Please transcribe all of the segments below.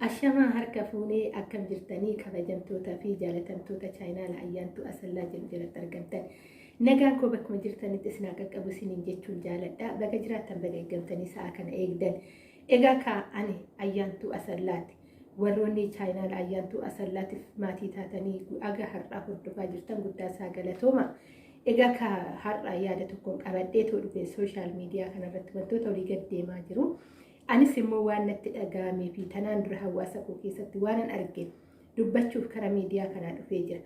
Ashamaa harka fuunee akkam jirtanii kabajamtootaa fi jaalatamtoota chaayinaala ayyaantu asallaa jedhu jalatti argamtan. Nagaan koo bakkuma jirtanitti isin haa qaqqabu isiniin jechuun jaaladha. Bakka jiraattan baga eeggamtanii sa'a kana eegdan. Egaa kaa'ani ayyaantu asallaati. Warroonni chaayinaala ayyaantu asallaatiif maatii taatanii aga har'aa hordofaa jirtan guddaa isaa galatooma. Egaa har'aa yaada tokkoon qabadhee too dhufe sooshaal miidiyaa kanarratti wantoota olii gad deemaa jiru. Anis immoo waan natti dhaga'amee fi tanaan dura hawaasa koo keessatti waanan arge dubbachuuf karaa miidiyaa kanaa dhufee jira.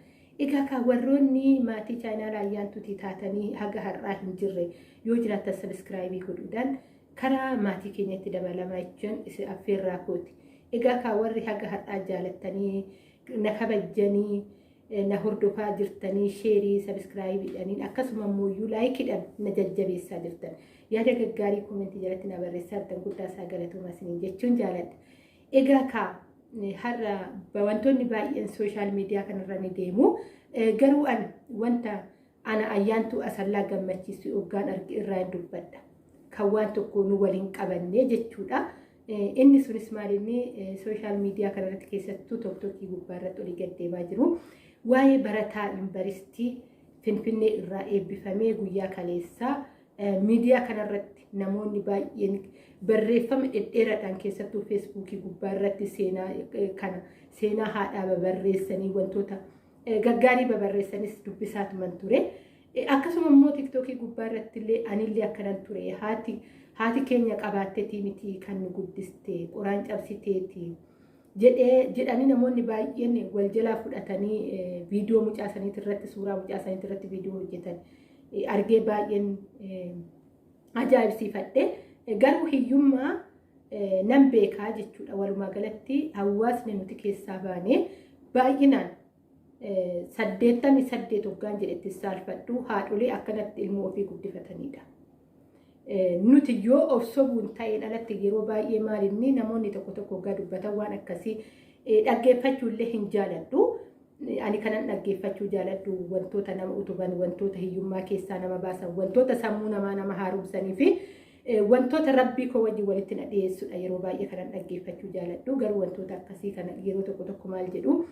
Egaa warroonni maatii chaayinaala ayyaantuutii taatanii haga har'aa hin jirre yoo jiraatan sabiskiraayibii godhuudhaan karaa maatii keenyatti dabalamaa jechuun isin affeerraa kooti. Egaa warri haga har'aa jaalattanii na kabajanii na hordofaa jirtanii sheerii sabiskiraayibiidhaaniin akkasuma immoo laayikiidhaan na jajjabeessaa jirtan. Yaada gaggaarii koomentii jalatti na barreessaa jirtan guddaa isaa galatooma isiniin jechuun jaaladha. Egaa har'a wantoonni baay'een sooshaal miidiyaa kanarra ni deemu. Garuu wanta ana ayyaantu asallaa gammachiisu hoggaan arge irraa hin dubbadha. Kan waan tokko nu waliin qabannee jechuudha. Inni sunis maalinni sooshaal miidiyaa kanarratti keessattuu tokkokkii gubbaarratti olii gad deemaa jiru. Waa'ee barataa yuunivarsiitii Finfinnee irraa eebbifamee guyyaa kaleessaa miidiyaa kanarratti namoonni baay'een barreeffama dhedheeraadhaan keessattuu feesbuukii gubbaarratti seenaa haadhaa babarreessanii wantoota gaggaarii babarreessanis dubbisaa tuman ture. Akkasuma immoo tiktookii gubbaarratti illee anillee akkanan ture haati keenya qabaatteetii miti kan nu guddiste qoraan cabsiteeti jedhanii namoonni baay'een wal jalaa fudhatanii viidiyoo mucaasaniitii irratti suuraa mucaasaniitii irratti viidiyoo hojjetan argee baay'een ajaa'ibsiifadhe. Garuu hiyyummaa nan beekaa jechuudha. Walumaa galatti hawaasni nuti keessaa baanee baay'inaan 88 hoggaan jedhetti saalfadhu haadholee akkanatti ilmoo ofii guddifatanidha. Nuti yoo of sobuun ta'een alatti yeroo baay'ee maalinni namoonni tokko hoggaa dubbatan waan akkasii dhaggeeffachuullee hin jaaladhu. Ani kanan dhaggeeffachuu jaaladhu wantoota nama utuban, wantoota hiyyummaa keessaa nama baasan, wantoota sammuu nama haaromsanii fi wantoota rabbii koo wajjin walitti na dhiyeessudha. Yeroo baay'ee kanan dhaggeeffachuu jaaladhu. Garuu wantoota akkasii kana yeroo tokko maal jedhu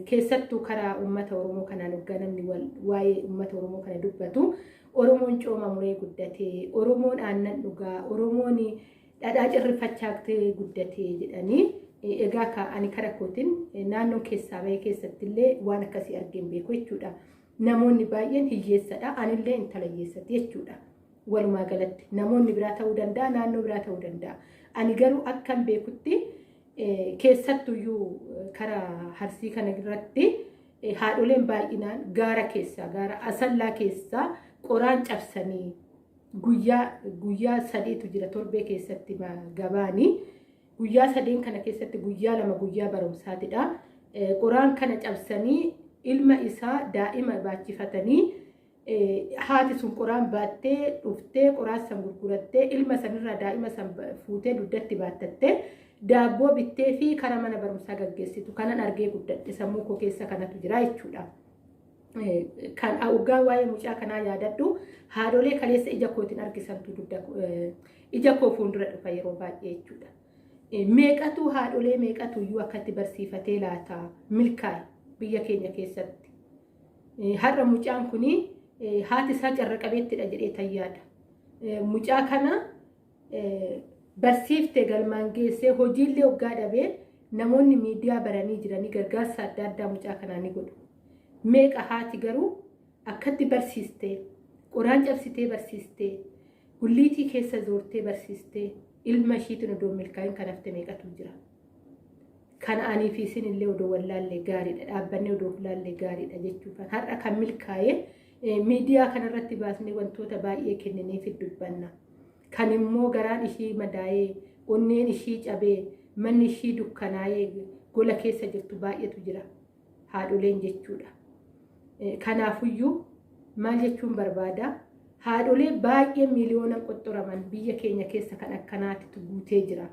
keessattuu karaa uummata Oromoo kanaan hoggaa namni waa'ee uummata Oromoo kana dubbatu. Oromoon cooma muree guddatee, Oromoon aannan dhugaa, Oromoon dhadhaa cirrifachaatee guddatee jedhanii. Egaa ani karaa kootiin naannoo keessaa bahee keessatti illee waan akkasii argeen beeku jechuudha. Namoonni baay'een hiyyeessadha. Anillee intala hiyyeessati jechuudha. Walumaa galatti namoonni biraa ta'uu danda'a, naannoo biraa ta'uu danda'a. Ani garuu akkan beekutti keessattuyyuu karaa Arsii kana irratti haadholeen baay'inaan gaara asallaa keessaa qoraan cabsanii guyyaa sadiitu jira torbee keessatti gabaanii. Guyyaa sadeen kana keessatti guyyaa 2 guyyaa barumsaatidha. Qoraan kana cabsanii ilma isaa daa'ima baachifatanii haati sun qoraan baattee dhuftee qoraan san gurgurattee ilma sanirraa daa'ima san fuutee dugdatti baattattee daabboo bittee fi karaa mana barumsaa gaggeessitu. Kanan argee guddadhe sammuu koo keessa kanatu jira jechuudha. Kan hoggaa waa'ee mucaa kanaa yaadadhu haadholee kaleessa ija kootiin argisantu ija koo fuuldura dhufa yeroo baay'ee jechuudha. Meeqatu haadholee meeqatu iyyuu akkatti barsiifatee laata milkaa'e biyya keenya keessatti. Har'a mucaan kuni haati isaa carra-qabeettidha jedhee tayyaadha. Mucaa kana barsiiftee galmaan geessee hojiillee hoggaa dhabee namoonni miidiyaa baranii jiranii gargaarsa adda addaa mucaa kanaa ni godhu. Meeqa haati garuu akkatti barsiistee qoraan cabsitee barsiistee gulliitii keessa zoortee barsiistee ilma ishiitiin odoo milkaa'in kan hafte meeqatu jira. Kana anii fi isin illee odoo wallaallee gaariidha. Dhaabbannee odoo filaallee gaariidha jechuudha. Har'a kan milkaa'ee miidiyaa kanarratti baasnee wantoota baay'ee kennineef dubbanna. Kan immoo garaan ishii madaa'ee onneen ishii cabee manni ishii dukkanaa'ee gola keessa jirtu baay'eetu jira. Haadholeen jechuudha. Kanaafuyyuu maal jechuun barbaada? Haadholee baay'ee miliyoona qoxxoraman biyya keenya keessa kan akkanaatitu guutee jira.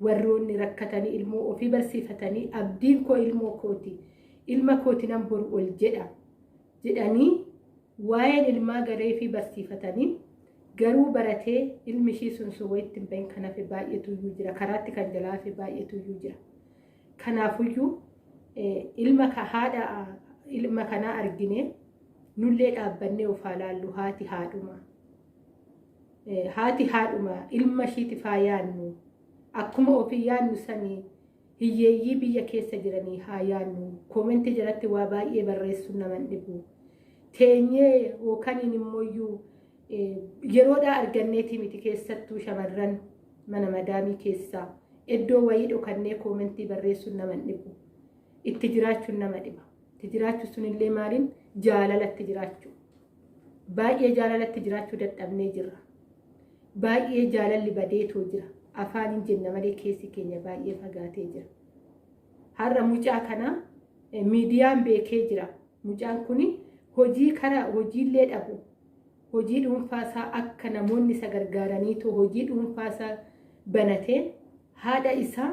Warroonni rakkatanii ilmoo ofii barsiifatanii abdiin koo ilmoo kooti, ilma kooti nan boru ol jedhanii waa'een ilmaa garee fi barsiifatanii garuu baratee ilmi ishii sun wayitti hin bahin kanaaf baay'eetu iyyuu jira karaatti kan jalaa fi baay'eetu iyyuu jira kanaafuyyuu ilma kanaa argine nullee dhaabbannee of ilaallu haati haadhuma ilma ishiiti faayaannu akkuma ofii yaannu sanii hiyyeeyyii biyya keessa jiranii haa yaannu koomentii jalatti waa baay'ee barreessuun nama dhibu teenyee yookaan immoo yeroodhaa arganneetii miti keessattuu shamarran mana madaamii keessaa iddoo wayii dhokannee koomentii barreessuun nama dhibu itti jiraachuun nama dhiba itti jiraachuu sunillee maaliin jaalalatti jiraachuu baay'ee jaalalatti jiraachuu dadhabnee jirra baay'ee jaalalli badeetoo jira afaan hin jenna malee keessi keenya baay'ee fagaatee jira har'a mucaa kana miidiyaan beekee jira mucaan kuni hojiillee dhabu hojii dhuunfaasaa akka namoonni isa gargaaraniitu hojii dhuunfaasaa banatee haadha isaa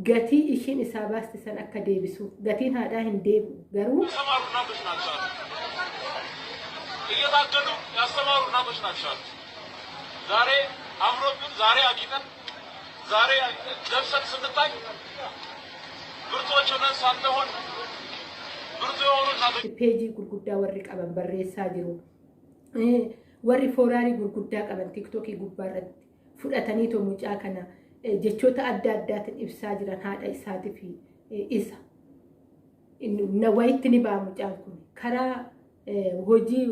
gatii ishiin isaa baastisan akka deebisu gatiin haadhaa hin deebi'u garuu እየታገዱ ያስተማሩ እናቶች ናቸው። ዛሬ አምሮብን ዛሬ አጊጠን ዛሬ ለብሰን ስንታይ ብርቶች ሆነን ሳንሆን ብርቱ የሆኑ እናቶች ፔጅii gurguddaa warri qaban barreessaa jiru warri fooraarii gurguddaa qaban tiktookii gubbaarratti fudhataniitoo mucaa kana jechoota adda addaatiin ibsaa jiran haadha isaatii fi isa wayitti ni ba'a mucaan kun karaa hojii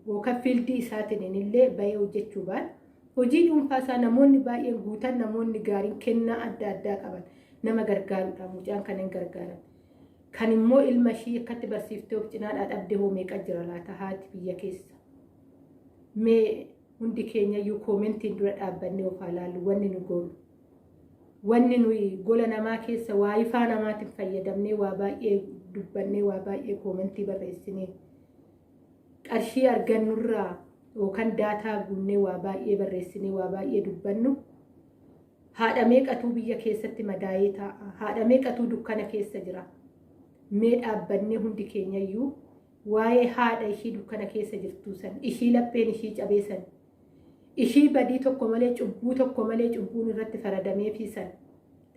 yookaan fiildii isaatiin illee bahee hojjechuu baala hojii dhuunfaasaa namoonni baay'een guutan namoonni gaariin kennaa adda addaa qaban nama gargaaruudha mucaan kan hin gargaaran kan immoo ilma ishii akkatti barsiiftee of cinaadhaa dhabdee hoo meeqa jira laata haati biyya keessa mee hundi keenya iyyuu koomentiin dura dhaabbannee of ilaallu wanni nu goonu wanni nuyi gola namaa keessa waa ifaa namaatiin fayyadamnee waa baay'ee dubbannee waa baay'ee koomentii barreessinee qarshii argannurraa yookaan daataa guunnee waa baay'ee barreessinee waa baay'ee dubbannu haadha meeqatuu biyya keessatti madaa'ee taa'a haadha meeqatuu dukkana keessa jira mee dhaabbannee hundi keenya iyyuu waa'ee haadha ishii dukkana keessa jirtuu san ishii lapheen ishii cabeessan ishii badii tokko malee cubbuu tokko malee cubbuun irratti faradamee fiisan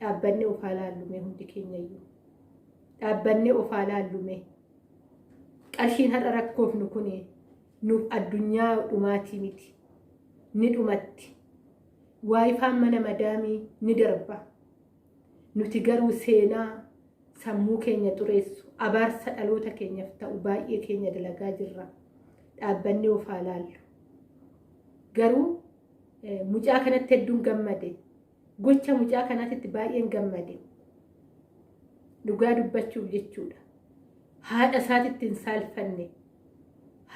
dhaabbannee of ilaallume hundi keenya iyyuu dhaabbannee of ilaallume qarshiin har'a rakkoofnu kun nuuf addunyaa dhumaatii miti ni dhumatti waayifaan mana madaamii ni darba nuti garuu seenaa sammuu keenya xureessu abaarsa dhaloota keenyaaf ta'u baay'ee keenya dalagaa jirra dhaabbannee of ilaallu garuu mucaa kanatti hedduun gammade gocha mucaa kanaatti baay'een gammade dhugaa dubbachuuf jechuudha haadha isaatitti hin saalfanne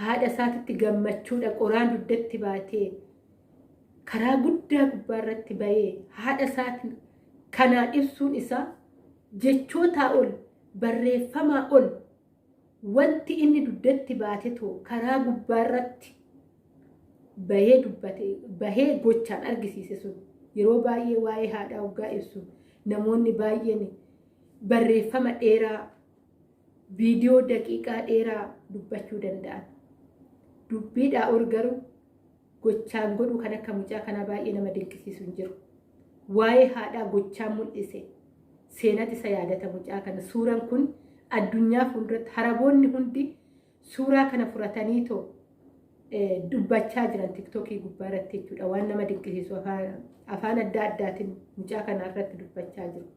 haadha isaatitti gammachuudha qoraan duddatti baatee karaa guddaa gubbaarratti bahee haadha isaati kanaan ibsuun isaa jechootaa ol barreeffamaa ol wanti inni duddatti baatetoo karaa gubbaarratti bahee dubbate bahee gochaan argisiise sun yeroo baay'ee waa'ee haadhaa hoggaa ibsu namoonni baay'een barreeffama dheeraa viidiyoo daqiiqaa dheeraa dubbachuu danda'an dubbiidhaa ol garuu gochaan godhu kan akka mucaa kanaa baay'ee nama dinqisiisu hin jiru waa'ee haadhaa gochaan mul'ise seenati isa yaadata mucaa kana suuraan kun addunyaa fuulduratti haraboonni hundi suuraa kana furataniitoo dubbachaa jiran tiktookii gubbaarratti jechuudha waan nama dinqisiisu afaan adda addaatiin mucaa kana irratti dubbachaa jiru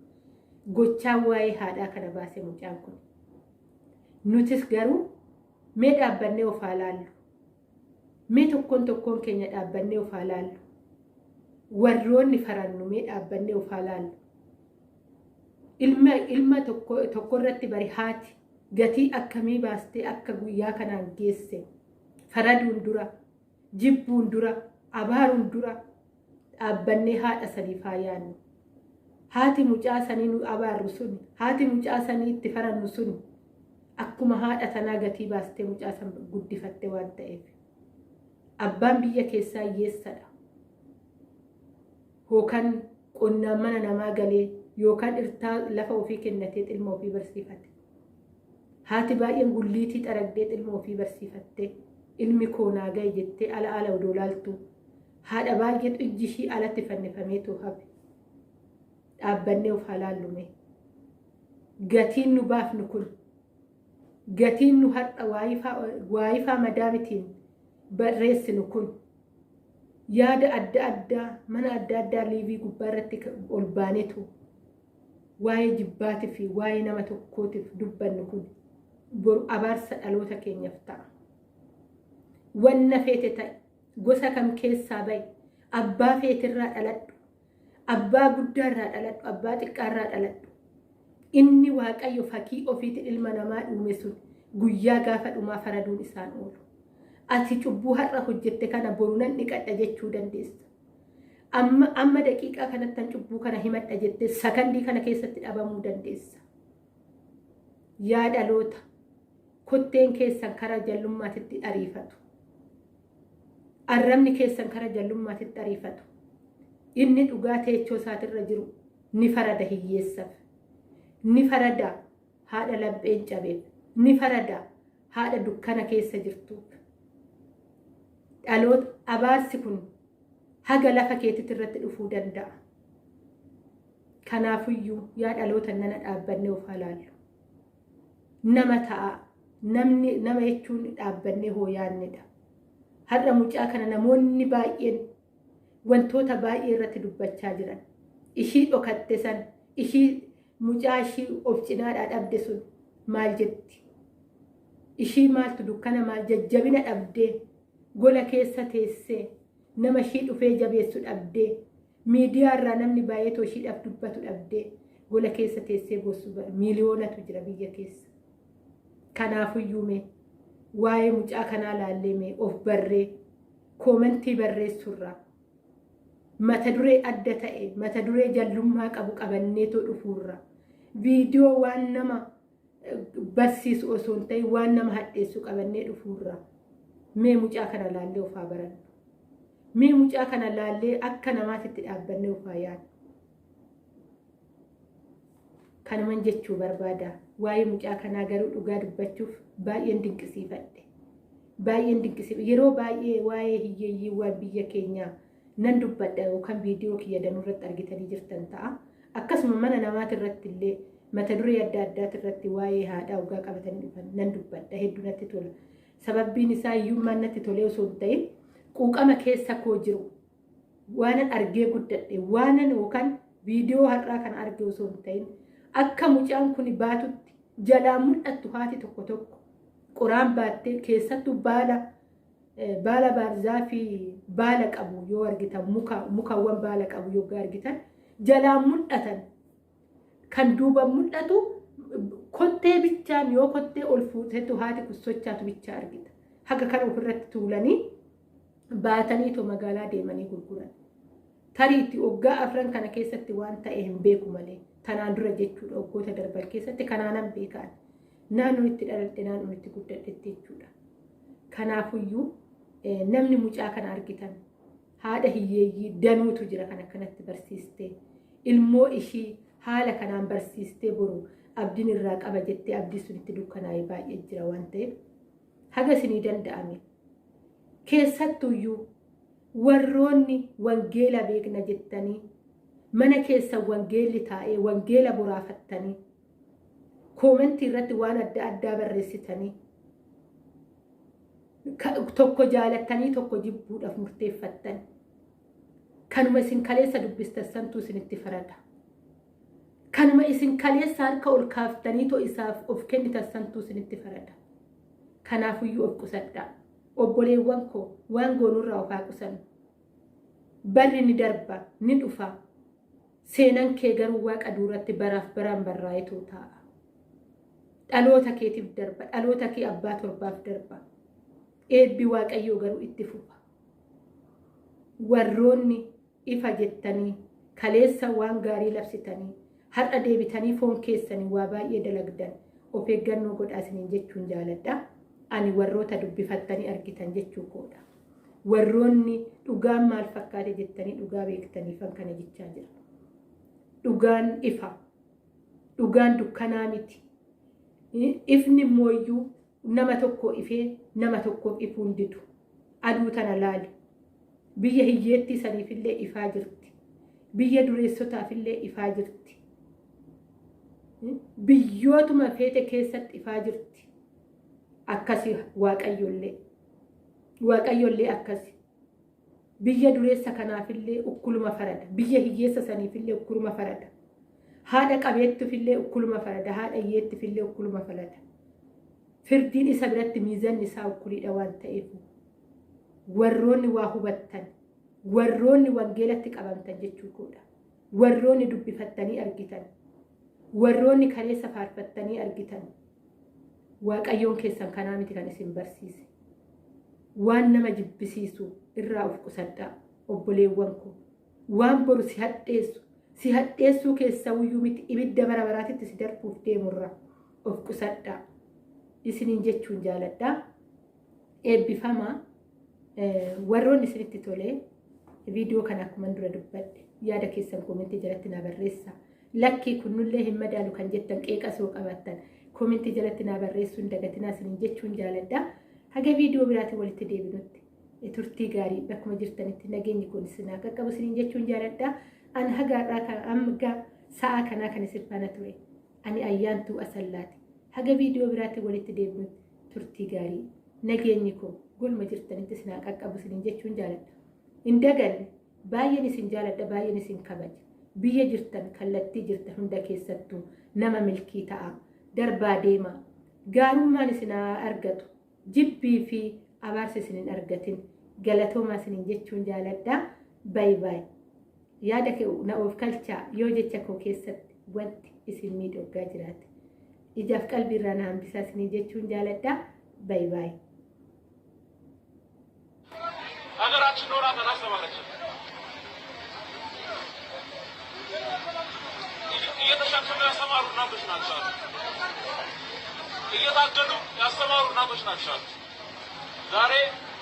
gochaan waa'ee haadhaa kana baase mucaan kun nutis garuu mee dhaabbannee of ilaallu mee tokkoon keenya dhaabbannee of ilaallu warroonni farannu mee dhaabbannee of ilaallu ilma tokko irratti bari haati gatii akkamii baastee akka guyyaa kanaan geesse faraduun dura jibbuun dura abaaruun dura dhaabbannee haadha sanii faayaannu haati mucaa sanii nu abaarru sun haati mucaa sanii itti farannu sun akkuma haadha sanaa gatii baastee mucaa san guddifatte waan ta'eef abbaan biyya keessaa hiyyeessadha yookaan qonnaan mana namaa galee yookaan irtaa lafa ofii kennatee ilma ofii barsiifate haati baay'een gulliitii xaragdee ilma ofii barsiifatte ilmi koonaa gahe jettee ala odoo laaltu haadha baay'ee ijji ishii alatti fannifameetu hafe dhaabbannee of halaallume gatiin nu baafnu kun gatiin nu har'a waayifaa madaamitiin barreessinu kun yaada adda addaa mana adda addaa liivii gubbaa irratti ol baanetu waa'ee jibbaatii fi waa'ee nama tokkootiif dubbannu kun boru abaarsa dhaloota keenyaaf ta'a. Wanna feete ta'e gosa kam keessaa ba'i abbaa feetirraa dhaladhu abbaa guddaarraa dhaladhu abbaa xiqqaarraa dhaladhu inni waaqayyo fakkii ofiitti ilma namaa uume sun guyyaa gaafa dhumaa faraduun isaan oolu. Ati cubbuu har'a hojjette kana boru nan dhiqadha jechuu dandeessa. Amma daqiiqaa kanatti cubbuu kana himadha jette sakandii kana keessatti dhabamuu dandeessa. Yaa dhaloota kotteen keessan karaa jallummaatitti ariifatu. Arrabni keessan karaa jallummaatitti ariifatu. Inni dhugaa teechoo isaatirra jiru ni farada hiyyeessaaf. Ni farada haadha lapheen cabeef. Ni farada haadha dukkana keessa jirtuuf. Dhaloota abaarsi kun haga lafa keetitti irratti dhufuu danda'a. Kanaafuyyuu yaa dhaloota nana dhaabbannee of halaallu. Nama ta'a nama jechuun dhaabbannee hooyaannedha. Har'a mucaa kana namoonni baay'een wantoota baay'ee irratti dubbachaa jiran. Ishii dhokatte san ishii mucaa ishii of cinaadhaa dhabde sun maal jetti? Ishii maaltu dukkana maal jajjabina dhabdee gola keessa teessee nama ishii dhufee jabeessu dhabdee miidiyaa irraa namni baay'ee ishiidhaaf dubbatu dhabdee gola keessa teessee bossu miiliyoonatu jira biyya keessa. Kanaafuyyuu mee waa'ee mucaa kanaa laallee mee of barree koomentii barreessurraa mata duree adda ta'e mata duree jallummaa qabu qabanneetoo dhufuurraa viidiyoo waan nama barsiisu osoo hin ta'in waan nama hadheessu qabannee dhufuurraa mee mucaa kana laallee of haa barannu. Mee mucaa kana laallee akka namaatitti dhaabbannee of haa yaadnu. Kanuman jechuu barbaada. Waa'ee mucaa kanaa garuu dhugaa dubbachuuf baay'een dinqisiifadhe. Baay'een dinqisiifadhe. Yeroo baay'ee waa'ee hiyyeeyyii waan biyya keenyaa nan dubbadha yookaan viidiyoo kiyya danuu irratti argitanii jirtan ta'a. Akkasuma mana namaati irratti illee mata duree adda addaati irratti waa'ee haadhaa dhugaa qabatanii dhufan nan dubbadha. Hedduu natti tola. Sababbiin isaa iyyummaan natti tolee osoo hin ta'in quuqama keessa koo jiru waanan argee guddadhe waanan yookaan viidiyoo har'aa kana argee osoo hin ta'in akka mucaan kun baatutti jalaa mul'attu haati tokko tokko qoraan baattee keessattuu baala baarzaa fi baala qabu yoo argitan mukawwan baala qabu yoo argitan jalaa mul'atan kan duuba mul'atu kottee bichaan yoo kottee ol fuutetu haati kussochaatu bichaa argita. Haga kana ofirratti tuulanii baataniitu magaalaa deemanii gurguran. Tariitti waggaa afran kana keessatti waan ta'e hin beeku malee tanaan dura jechuudha waggoota darban keessatti kanaanan beekan. Naannoo itti dhaladhe naannoo itti guddadhetti jechuudha. Kanaafuyyuu namni mucaa kana argitan haadha hiyyeeyyii danuutu jira kan akkanatti barsiistee ilmoo ishii haala kanaan barsiistee boru abdiin irraa qaba jettee abdii sunitti dukkanaa'ee baay'ee jira waan ta'eef haga isinii danda'ame keessattuyyuu warroonni wangeela beekna jettanii mana keessa wangeelli taa'ee wangeela boraafattanii koomentii irratti waan adda addaa barreessitanii tokko jaalattanii tokko jibbuudhaaf murteeffattan kanuma isin kaleessa dubbistan santuu isinitti farada. Kanuma isin kaleessa harka ol kaaftanii to isaaf of kennitan santuu isinitti farada. Kanaafuyyuu of qusadhaa. Obboleewwan koo waan goonurraa of haa qusannu. Barri ni darba ni dhufa. Seenan kee garuu waaqa duratti baraaf baraan barraa'etu ta'a. Dhaloota keetiif darba. Dhaloota kee abbaa torbaaf darba. Eebbi waaqayyoo garuu itti fufa. Warroonni ifa jettanii kaleessa waan gaarii labsitanii har'a deebitanii foon keessanii waa baay'ee dalagdan of eeggannoo godhaa isiniin jechuun jaaladha. Ani warroota dubbifattanii argitan jechuu koodha. Warroonni dhugaan maal fakkaate jettanii dhugaa beektaniifan kana jechaa jira. Dhugaan ifa. Dhugaan dukkanaa miti. Ifni mooyyuu nama tokko ifee nama tokkoof ifuun didu. Aduu tana laali. biyya hiyyeetti saniifillee ifaa jirti, biyya dureessotaafillee ifaa jirti, biyyootuma feete keessatti ifaa jirti. Akkasi waaqayyollee akkasi biyya dureessa kanaafillee ukkuluma farada, biyya hiyyeessa saniifillee ukkuluma farada, haadha qabeettuufillee ukkuluma farada, haadha hiyyeettiifillee ukkuluma farada. Firdiin isa biratti miizanni isaa ukkuliidha waan ta'eef warroonni waa hubattan, warroonni wangeelatti qabamtan jechuudha, warroonni dubbifattanii argitan, warroonni kaleessa faarfattanii argitan, waaqayyoon keessan kanaa miti kan isin barsiise. Waan nama jibbisiisu irraa of qusadhaa obboleewwan koo. Waan boru si hadheessuu keessa uyyuu miti ibidda bara baraatitti si darbuuf deemurra of qusadhaa. Isiniin jechuun jaaladhaa. Eebbifamaa warroonni isinitti tolee viidiyoo kana akkuma dura dubbadhe yaada keessan koomentii jalatti na barreessaa. Lakkii kunnullee hin madaalu kan jettan qeeqa soo qabattan koomentii jalatti na barreessuu hin dagatinaa isiniin jechuun jaaladhaa. Haga viidiyoo biraatiin walitti deebinutti turtii gaarii bakkuma jirtanitti nageenyi kun isin haa qaqqabu isiniin jechuun jaaladhaa. Ani hagaadhaa kan amma sa'a kanaa kan isin faana ture. Ani Ayyaantuu Asallaati. Haga viidiyoo biraatiin walitti deebinutti turtii gaarii nageenyi kun gulma jirtanitti isin haa qaqqabu isiniin jechuun jaaladha. Hin dagalle baay'een isin jaaladha, baay'een isin kabaja. Biyya jirtan kallattii jirtan hunda keessattuu nama milkii ta'a, darbaa deema, gaarummaan isin argatu, jibbii fi abaarsa isin hin argatin, galatoomaa isiniin jechuun jaaladhaa. Baay baay. Yaada kee na of kalchaa yoo jecha koo keessatti wanti isin miidhaggaa jiraate ijaaf qalbiirraa na hambisaa isiniin jechuun jaaladhaa. Baay baay. ሀገራችን ኖራ ተናስተማረች እየተሸከሙ ያስተማሩ እናቶች ናቸው። እየታገሉ ያስተማሩ እናቶች ናቸው። ዛሬ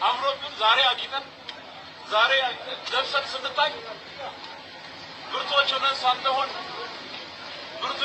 አምሮብን፣ ዛሬ አጊጠን፣ ዛሬ ለብሰን ስንታይ ብርቶች ሆነን ሳንሆን ብርቱ